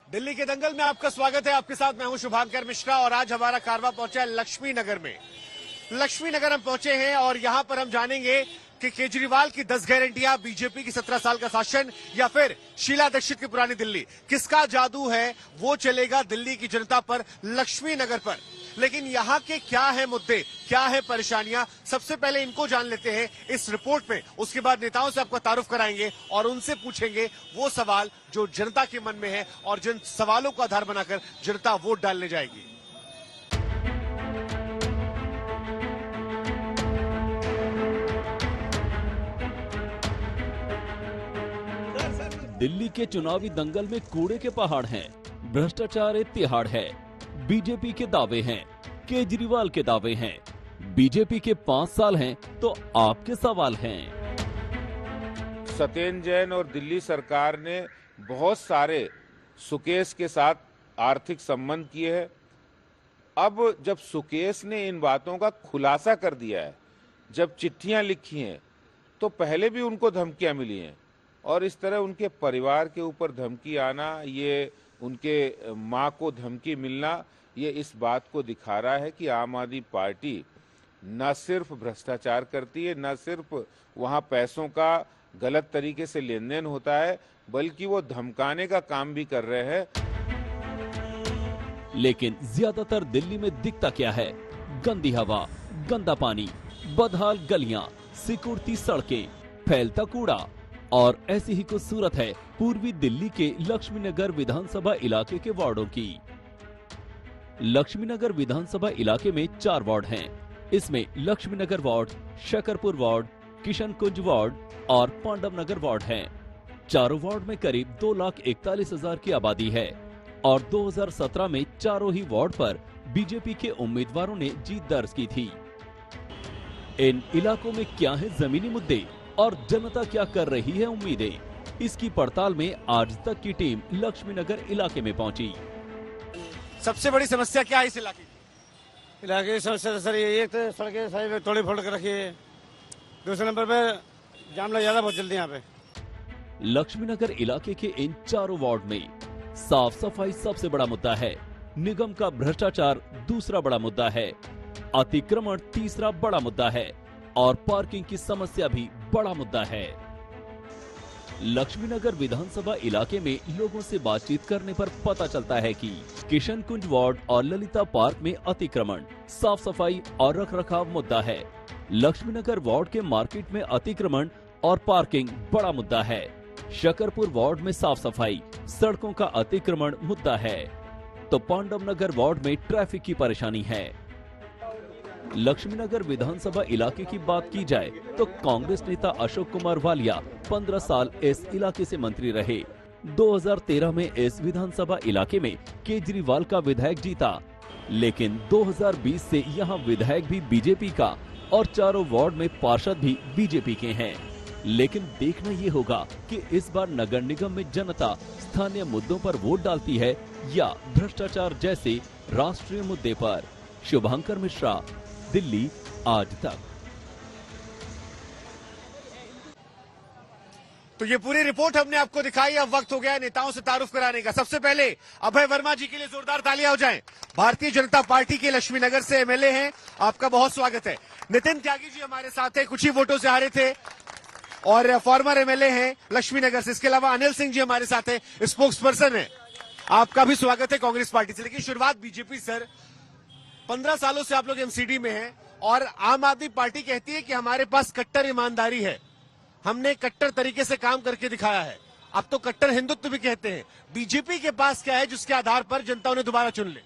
दिल्ली के दंगल में आपका स्वागत है। आपके साथ मैं हूं शुभांकर मिश्रा और आज हमारा कारवां पहुंचा है लक्ष्मी नगर में। लक्ष्मी नगर हम पहुंचे हैं और यहां पर हम जानेंगे कि केजरीवाल की 10 गारंटियां, बीजेपी की 17 साल का शासन या फिर शीला दीक्षित की पुरानी दिल्ली, किसका जादू है वो चलेगा दिल्ली की जनता पर, लक्ष्मी नगर पर। लेकिन यहाँ के क्या है मुद्दे, क्या है परेशानियां, सबसे पहले इनको जान लेते हैं इस रिपोर्ट में। उसके बाद नेताओं से आपको तारुफ कराएंगे और उनसे पूछेंगे वो सवाल जो जनता के मन में है और जिन सवालों को आधार बनाकर जनता वोट डालने जाएगी। दिल्ली के चुनावी दंगल में कूड़े के पहाड़ हैं, भ्रष्टाचार एक तिहाड़ है, बीजेपी के दावे हैं, केजरीवाल के दावे हैं, बीजेपी के 5 साल हैं तो आपके सवाल हैं। सत्येंद्र जैन और दिल्ली सरकार ने बहुत सारे सुकेश के साथ आर्थिक संबंध किए हैं। अब जब सुकेश ने इन बातों का खुलासा कर दिया है, जब चिट्ठियां लिखी हैं, तो पहले भी उनको धमकियां मिली हैं और इस तरह उनके परिवार के ऊपर धमकी आना, ये उनके मां को धमकी मिलना, ये इस बात को दिखा रहा है कि आम आदमी पार्टी न सिर्फ भ्रष्टाचार करती है, न सिर्फ वहां पैसों का गलत तरीके से लेन देन होता है, बल्कि वो धमकाने का काम भी कर रहे हैं। लेकिन ज्यादातर दिल्ली में दिखता क्या है? गंदी हवा, गंदा पानी, बदहाल गलियां, सिकुड़ती सड़कें, फैलता कूड़ा। और ऐसी ही कुछ सूरत है पूर्वी दिल्ली के लक्ष्मी नगर विधानसभा इलाके के वार्डों की। लक्ष्मी नगर विधानसभा इलाके में 4 वार्ड हैं। इसमें लक्ष्मी नगर वार्ड, शकरपुर वार्ड, किशन कुंज वार्ड और पांडव नगर वार्ड हैं। चारों वार्ड में करीब 2,41,000 की आबादी है और 2017 में चारों ही वार्ड पर बीजेपी के उम्मीदवारों ने जीत दर्ज की थी। इन इलाकों में क्या है जमीनी मुद्दे और जनता क्या कर रही है उम्मीदें, इसकी पड़ताल में आज तक की टीम लक्ष्मी नगर इलाके में पहुंची। सबसे बड़ी समस्या क्या है इस इलाके की? इलाके की समस्या सर ये एक तो सड़कें सारी तोड़ी फोड़ कर रखी है, दूसरे नंबर पे जाम लग ज्यादा बहुत जल्दी यहाँ पे। लक्ष्मी नगर इलाके के इन चारों वार्ड में साफ सफाई सबसे बड़ा मुद्दा है, निगम का भ्रष्टाचार दूसरा बड़ा मुद्दा है, अतिक्रमण तीसरा बड़ा मुद्दा है और पार्किंग की समस्या भी बड़ा मुद्दा है। लक्ष्मी नगर विधानसभा इलाके में लोगों से बातचीत करने पर पता चलता है कि किशन कुंज वार्ड और ललिता पार्क में अतिक्रमण, साफ सफाई और रखरखाव मुद्दा है। लक्ष्मी नगर वार्ड के मार्केट में अतिक्रमण और पार्किंग बड़ा मुद्दा है। शकरपुर वार्ड में साफ सफाई, सड़कों का अतिक्रमण मुद्दा है, तो पांडव नगर वार्ड में ट्रैफिक की परेशानी है। लक्ष्मी नगर विधानसभा इलाके की बात की जाए तो कांग्रेस नेता अशोक कुमार वालिया 15 साल इस इलाके से मंत्री रहे। 2013 में इस विधानसभा इलाके में केजरीवाल का विधायक जीता, लेकिन 2020 से यहां विधायक भी बीजेपी का और चारों वार्ड में पार्षद भी बीजेपी के हैं। लेकिन देखना ये होगा कि इस बार नगर निगम में जनता स्थानीय मुद्दों पर वोट डालती है या भ्रष्टाचार जैसे राष्ट्रीय मुद्दे पर। शुभांकर मिश्रा, दिल्ली आज तक। तो ये पूरी रिपोर्ट हमने आपको दिखाई। अब वक्त हो गया है नेताओं से तारुफ कराने का। सबसे पहले अभय वर्मा जी के लिए जोरदार तालियां हो जाएं। भारतीय जनता पार्टी के लक्ष्मी नगर से एमएलए हैं, आपका बहुत स्वागत है। नितिन त्यागी जी हमारे साथ है, कुछ ही वोटों से हारे थे और फॉर्मर एमएलए हैं लक्ष्मी नगर से। इसके अलावा अनिल सिंह जी हमारे साथ है, स्पोक्स पर्सन है, आपका भी स्वागत है कांग्रेस पार्टी से। लेकिन शुरुआत बीजेपी सर, 15 सालों से आप लोग एमसीडी में हैं और आम आदमी पार्टी कहती है कि हमारे पास कट्टर ईमानदारी है, हमने कट्टर तरीके से काम करके दिखाया है। अब तो कट्टर हिंदुत्व भी कहते हैं। बीजेपी के पास क्या है जिसके आधार पर जनता उन्हें दोबारा चुन ले?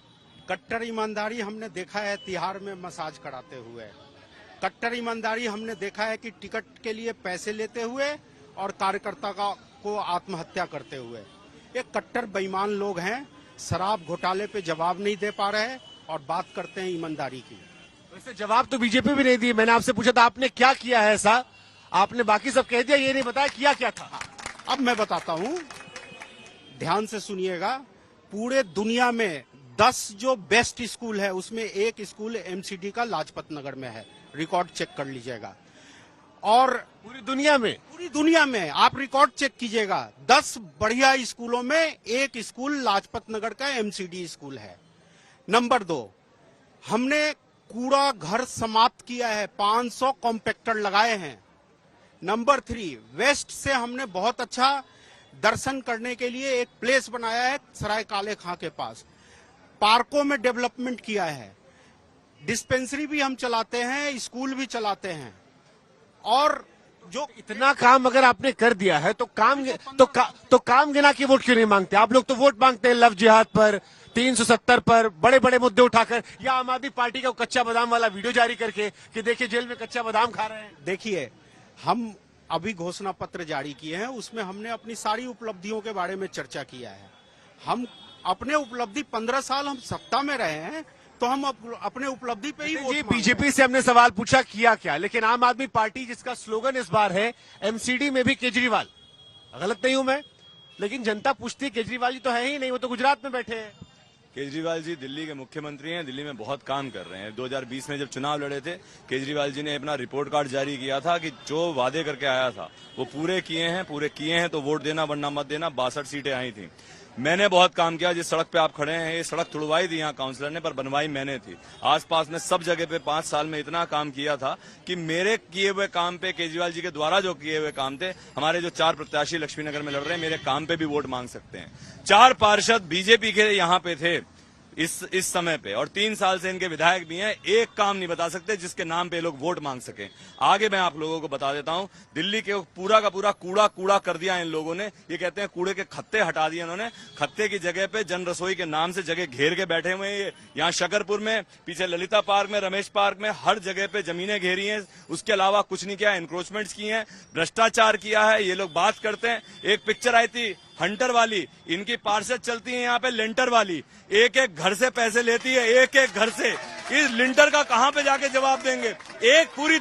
कट्टर ईमानदारी हमने देखा है तिहाड़ में मसाज कराते हुए। कट्टर ईमानदारी हमने देखा है कि टिकट के लिए पैसे लेते हुए और कार्यकर्ता को आत्महत्या करते हुए। ये कट्टर बेईमान लोग हैं, शराब घोटाले पे जवाब नहीं दे पा रहे और बात करते हैं ईमानदारी की। वैसे जवाब तो बीजेपी भी नहीं दी। मैंने आपसे पूछा था आपने क्या किया है ऐसा, आपने बाकी सब कह दिया, ये नहीं बताया किया क्या था। अब मैं बताता हूँ, ध्यान से सुनिएगा। पूरे दुनिया में 10 जो बेस्ट स्कूल है उसमें एक स्कूल एमसीडी का लाजपत नगर में है, रिकॉर्ड चेक कर लीजिएगा। और पूरी दुनिया में आप रिकॉर्ड चेक कीजिएगा, 10 बढ़िया स्कूलों में एक स्कूल लाजपत नगर का एमसीडी स्कूल है। नंबर 2, हमने कूड़ा घर समाप्त किया है, 500 कॉम्पैक्टर लगाए हैं। नंबर 3, वेस्ट से हमने बहुत अच्छा दर्शन करने के लिए एक प्लेस बनाया है सराय काले खां के पास। पार्कों में डेवलपमेंट किया है, डिस्पेंसरी भी हम चलाते हैं, स्कूल भी चलाते हैं। और जो इतना काम अगर आपने कर दिया है तो काम गिना के वोट क्यों नहीं मांगते? आप लोग तो वोट मांगते हैं लव जिहाद पर, 370 पर, बड़े बड़े मुद्दे उठाकर, या आम आदमी पार्टी का कच्चा बादाम वाला वीडियो जारी करके कि देखिए जेल में कच्चा बादाम खा रहे हैं। देखिए, हम अभी घोषणा पत्र जारी किए हैं, उसमें हमने अपनी सारी उपलब्धियों के बारे में चर्चा किया है। हम अपने उपलब्धि 15 साल हम सत्ता में रहे हैं, तो हम अपने उपलब्धि पे ही वोट मांगते हैं। बीजेपी से हमने सवाल पूछा किया क्या, लेकिन आम आदमी पार्टी जिसका स्लोगन इस बार है एमसीडी में भी केजरीवाल, गलत नहीं हूं मैं, लेकिन जनता पूछती है केजरीवाल जी तो है ही नहीं, वो तो गुजरात में बैठे हैं। केजरीवाल जी दिल्ली के मुख्यमंत्री हैं, दिल्ली में बहुत काम कर रहे हैं। 2020 में जब चुनाव लड़े थे, केजरीवाल जी ने अपना रिपोर्ट कार्ड जारी किया था कि जो वादे करके आया था वो पूरे किए हैं तो वोट देना वरना मत देना। 62 सीटें आई थी। मैंने बहुत काम किया। जिस सड़क पे आप खड़े हैं, ये सड़क तुड़वाई थी यहाँ काउंसलर ने, पर बनवाई मैंने थी। आसपास में सब जगह पे 5 साल में इतना काम किया था कि मेरे किए हुए काम पे, केजरीवाल जी के द्वारा जो किए हुए काम थे, हमारे जो 4 प्रत्याशी लक्ष्मीनगर में लड़ रहे हैं, मेरे काम पे भी वोट मांग सकते हैं। 4 पार्षद बीजेपी के यहाँ पे थे इस समय पे, और 3 साल से इनके विधायक भी हैं। एक काम नहीं बता सकते जिसके नाम पे लोग वोट मांग सकें। आगे मैं आप लोगों को बता देता हूं, दिल्ली के पूरा का पूरा कूड़ा कर दिया इन लोगों ने। ये कहते हैं कूड़े के खत्ते हटा दिए इन्होंने। खत्ते की जगह पे जन रसोई के नाम से जगह घेर के बैठे हुए हैं। यहाँ शकरपुर में, पीछे ललिता पार्क में, रमेश पार्क में, हर जगह पे जमीनें घेरी हैं। उसके अलावा कुछ नहीं किया, इंक्रोचमेंट्स की हैं, भ्रष्टाचार किया है। ये लोग बात करते हैं। एक पिक्चर आई थी हंटर वाली, इनकी पार्षद चलती है यहाँ पे लिंटर वाली, एक एक घर से पैसे लेती है, एक एक घर से। इस लिंटर का कहाँ पे जाके जवाब देंगे? एक पूरी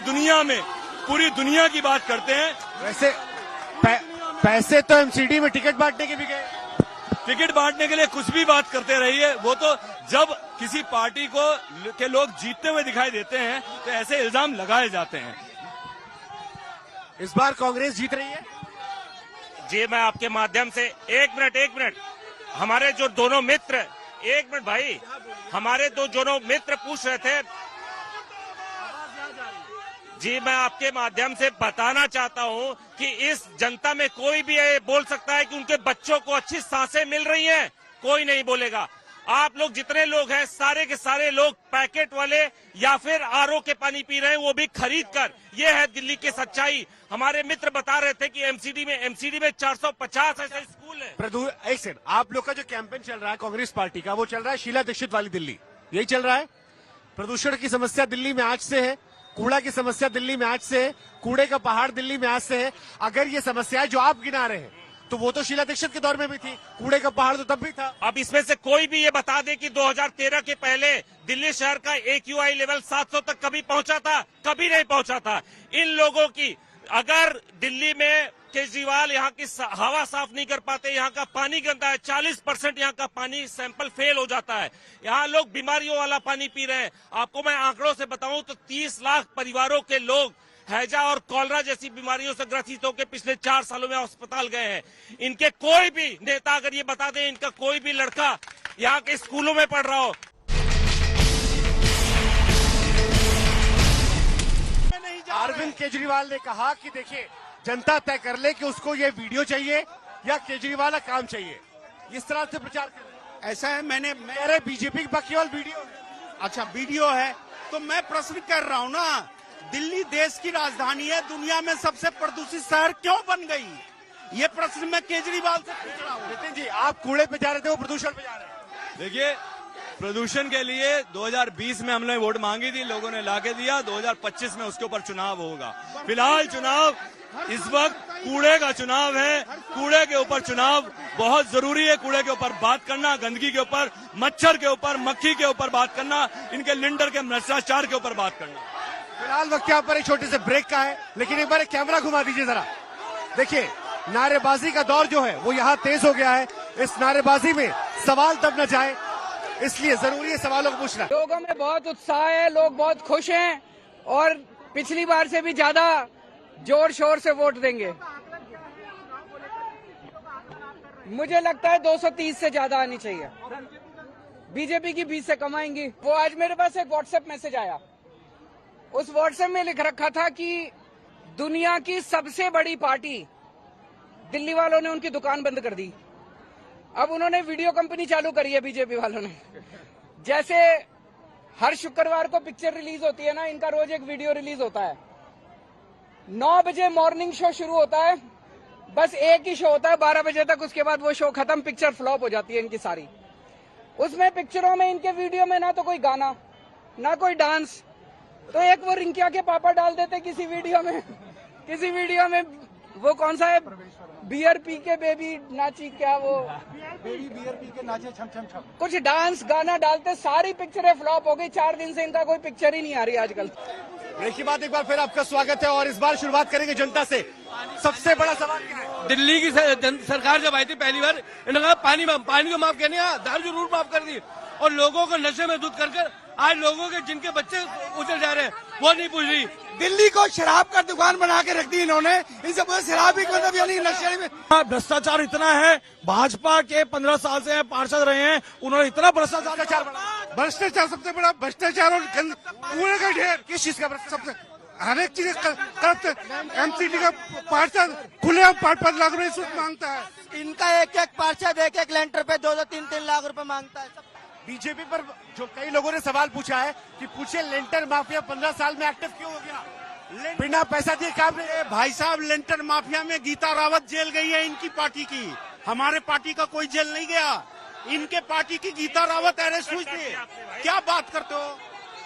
दुनिया की बात करते हैं। वैसे पैसे तो एमसीडी में टिकट बांटने के भी गए। टिकट बांटने के लिए कुछ भी बात करते रहिए, वो तो जब किसी पार्टी के लोग जीतते हुए दिखाई देते हैं तो ऐसे इल्जाम लगाए जाते हैं। इस बार कांग्रेस जीत रही है जी। मैं आपके माध्यम से एक मिनट, हमारे जो दोनों मित्र, एक मिनट भाई, हमारे दोनों मित्र पूछ रहे थे जी। मैं आपके माध्यम से बताना चाहता हूं कि इस जनता में कोई भी ये बोल सकता है कि उनके बच्चों को अच्छी सांसें मिल रही हैं, कोई नहीं बोलेगा। आप लोग जितने लोग हैं, सारे के सारे लोग पैकेट वाले या फिर आरओ के पानी पी रहे हैं, वो भी खरीद कर। ये है दिल्ली की सच्चाई। हमारे मित्र बता रहे थे कि एमसीडी में 450 ऐसे स्कूल है। एक सेकंड, आप लोग का जो कैंपेन चल रहा है कांग्रेस पार्टी का, वो चल रहा है शीला दीक्षित वाली दिल्ली, यही चल रहा है। प्रदूषण की समस्या दिल्ली में आज से है, कूड़ा की समस्या दिल्ली में आज से है, कूड़े का पहाड़ दिल्ली में आज से है। अगर ये समस्या जो आप गिना रहे हैं तो वो तो शीला दीक्षित के दौर में भी थी, कूड़े का पहाड़ तो तब भी था। अब इसमें से कोई भी ये बता दे कि 2013 के पहले दिल्ली शहर का AQI लेवल 700 तक कभी पहुंचा था? कभी नहीं पहुंचा था। इन लोगों की, अगर दिल्ली में केजरीवाल यहाँ की हवा साफ नहीं कर पाते, यहाँ का पानी गंदा है, 40% यहाँ का पानी सैंपल फेल हो जाता है। यहाँ लोग बीमारियों वाला पानी पी रहे हैं। आपको मैं आंकड़ों से बताऊं तो 30 लाख परिवारों के लोग हैजा और कॉलरा जैसी बीमारियों से ग्रसित होकर पिछले 4 सालों में अस्पताल गए हैं। इनके कोई भी नेता अगर ये बता दें, इनका कोई भी लड़का यहाँ के स्कूलों में पढ़ रहा हो। अरविंद केजरीवाल ने कहा कि देखिए, जनता तय कर ले कि उसको ये वीडियो चाहिए या केजरीवाल का काम चाहिए। इस तरह से प्रचार कर। ऐसा है, मैंने बीजेपी का केवल वीडियो है। अच्छा, वीडियो है तो मैं प्रश्न कर रहा हूँ ना, दिल्ली देश की राजधानी है, दुनिया में सबसे प्रदूषित शहर क्यों बन गई? ये प्रश्न मैं केजरीवाल से पूछ रहा हूँ। नितिन जी, आप कूड़े पे जा रहे थे, वो प्रदूषण पे जा रहे हैं। देखिए, प्रदूषण के लिए 2020 में हमने वोट मांगी थी, लोगों ने लाके दिया। 2025 में उसके ऊपर चुनाव होगा। फिलहाल चुनाव इस वक्त कूड़े का चुनाव है। कूड़े के ऊपर चुनाव बहुत जरूरी है। कूड़े के ऊपर बात करना, गंदगी के ऊपर, मच्छर के ऊपर, मक्खी के ऊपर बात करना, इनके लिंडर के भ्रष्टाचार के ऊपर बात करना। फिलहाल वक्त यहाँ पर एक छोटे से ब्रेक का है, लेकिन एक बार कैमरा घुमा दीजिए जरा। देखिए, नारेबाजी का दौर जो है वो यहाँ तेज हो गया है। इस नारेबाजी में सवाल तब न जाए, इसलिए जरूरी है सवालों को पूछना। लोगों में बहुत उत्साह है, लोग बहुत खुश हैं और पिछली बार से भी ज्यादा जोर शोर से वोट देंगे। मुझे लगता है 230 से ज्यादा आनी चाहिए। बीजेपी की 20 से कम आएंगी। वो आज मेरे पास एक व्हाट्सएप मैसेज आया, उस व्हाट्सएप में लिख रखा था कि दुनिया की सबसे बड़ी पार्टी दिल्ली वालों ने उनकी दुकान बंद कर दी। अब उन्होंने वीडियो कंपनी चालू करी है बीजेपी वालों ने। जैसे हर शुक्रवार को पिक्चर रिलीज होती है ना, इनका रोज एक वीडियो रिलीज होता है। 9 बजे मॉर्निंग शो शुरू होता है, बस एक ही शो होता है 12 बजे तक, उसके बाद वो शो खत्म, पिक्चर फ्लॉप हो जाती है इनकी सारी। उसमें पिक्चरों में, इनके वीडियो में ना तो कोई गाना ना कोई डांस, तो एक वो रिंकिया के पापा डाल देते किसी वीडियो में वो कौन सा है, बियर पी के बेबी नाची, क्या वो बेबी बियर पी के नाचे छम छम छम, कुछ डांस गाना डालते, सारी पिक्चरें फ्लॉप हो गई। 4 दिन से इनका कोई पिक्चर ही नहीं आ रही आजकल। ब्रेक के बाद एक बार फिर आपका स्वागत है और इस बार शुरुआत करेंगे जनता से। सबसे बड़ा सवाल क्या है? दिल्ली की सरकार जब आई थी पहली बार, इन्होंने कहा पानी को माफ करने, दारू जरूर माफ कर दी, और लोगों को नशे में धुत कर आज लोगों के जिनके बच्चे उछल जा रहे हैं वो नहीं पूछ रही। दिल्ली को शराब का दुकान बना के रख दी इन्होंने, इनसे पूछे शराब ही मतलब यानी नशे में। भ्रष्टाचार इतना है, भाजपा के 15 साल से पार्षद रहे हैं, उन्होंने इतना भ्रष्टाचार सबसे बड़ा भ्रष्टाचार और कूड़े का ढेर। किस चीज का सबसे हर एक चीज करप्ट, एमसीडी का पार्षद खुलेआम 5-5 लाख रुपए रिश्वत मांगता है। इनका एक पार्षद एक लेंटर पे 2-2, 3-3 लाख रुपए मांगता है। बीजेपी पर जो कई लोगों ने सवाल पूछा है कि पूछे लेंटर माफिया 15 साल में एक्टिव क्यों हो गया, बिना पैसा दिए काम नहीं। भाई साहब, लेंटर माफिया में गीता रावत जेल गई है इनकी पार्टी की, हमारे पार्टी का कोई जेल नहीं गया। इनके पार्टी की गीता रावत अरेस्ट हुई थी। क्या बात करते हो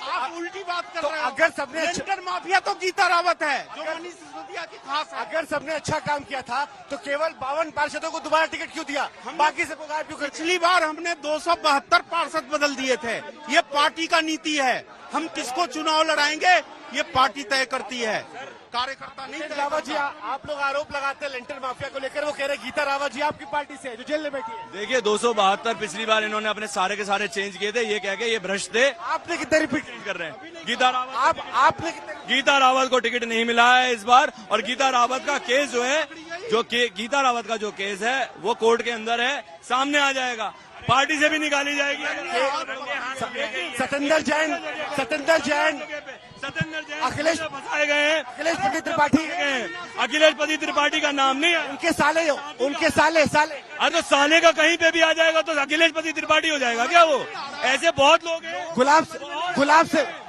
आप, उल्टी बात कर रहे हो। अगर सबने लेंटर माफिया तो गीता रावत है जो मनीष सिसोदिया की खास है। अगर सबने अच्छा काम किया था तो केवल 52 पार्षदों को दोबारा टिकट क्यों दिया, बाकी सबको गायब क्यों कर? पिछली बार हमने 272 पार्षद बदल दिए थे। ये पार्टी का नीति है, हम किसको चुनाव लड़ाएंगे ये पार्टी तय करती है, कार्यकर्ता नहीं। रावत जी, आप लोग आरोप लगाते हैं लेंटर माफिया को लेकर, वो कह रहे गीता रावत जी आपकी पार्टी से है जो जेल में बैठी है। देखिए 272 पिछली बार इन्होंने अपने सारे के सारे चेंज किए थे, ये कह के ये भ्रष्ट थे। आपने कितने रिपीट कर रहे हैं गीता रावत, आपने गीता रावत को टिकट नहीं मिला है इस बार, और गीता रावत का केस जो है, गीता रावत का जो केस है वो कोर्ट के अंदर है, सामने आ जाएगा, पार्टी से भी निकाली जाएगी। सतेंद्र जैन अखिलेश फंसाए गए हैं, अखिलेश पति त्रिपाठी अखिलेश पति त्रिपाठी का नाम नहीं है, उनके साले अरे तो साले का कहीं पे भी आ जाएगा तो अखिलेश पति त्रिपाठी हो जाएगा क्या? वो ऐसे बहुत लोग हैं।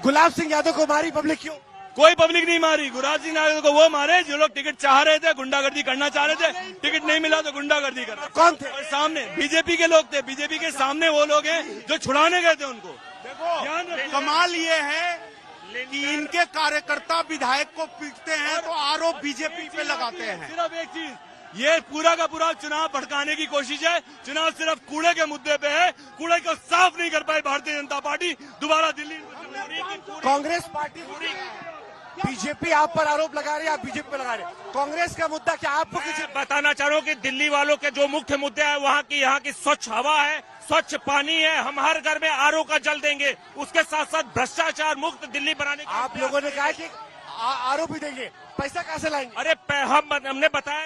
गुलाब सिंह यादव को मारी पब्लिक क्यों? कोई पब्लिक नहीं मारी, गुलाब सिंह यादव को वो मारे जो लोग टिकट चाह रहे थे, गुंडागर्दी करना चाह रहे थे, टिकट नहीं मिला तो गुंडागर्दी कर रहे। कौन थे? और सामने बीजेपी के लोग थे, बीजेपी के सामने वो लोग हैं जो छुड़ाने गए थे उनको। देखो कमाल ये है कि इनके कार्यकर्ता विधायक को पीटते हैं तो आरोप बीजेपी पे लगाते हैं। सिर्फ एक चीज, ये पूरा का पूरा चुनाव भड़काने की कोशिश है। चुनाव सिर्फ कूड़े के मुद्दे पे है, कूड़े को साफ नहीं कर पाई भारतीय जनता पार्टी, दोबारा दिल्ली कांग्रेस पार्टी, बीजेपी आप पर आरोप लगा रही है, आप बीजेपी पे लगा रहे हैं। कांग्रेस का मुद्दा क्या आपको किसी बताना चाह रहा हूँ कि दिल्ली वालों के जो मुख्य मुद्दे हैं वहाँ की स्वच्छ हवा है, स्वच्छ पानी है, हम हर घर में आरओ का जल देंगे, उसके साथ साथ भ्रष्टाचार मुक्त दिल्ली बनाने का आप लोगों ने कहा कि आरोप भी देंगे, पैसा कहाँ से लाएंगे? अरे हमने बताया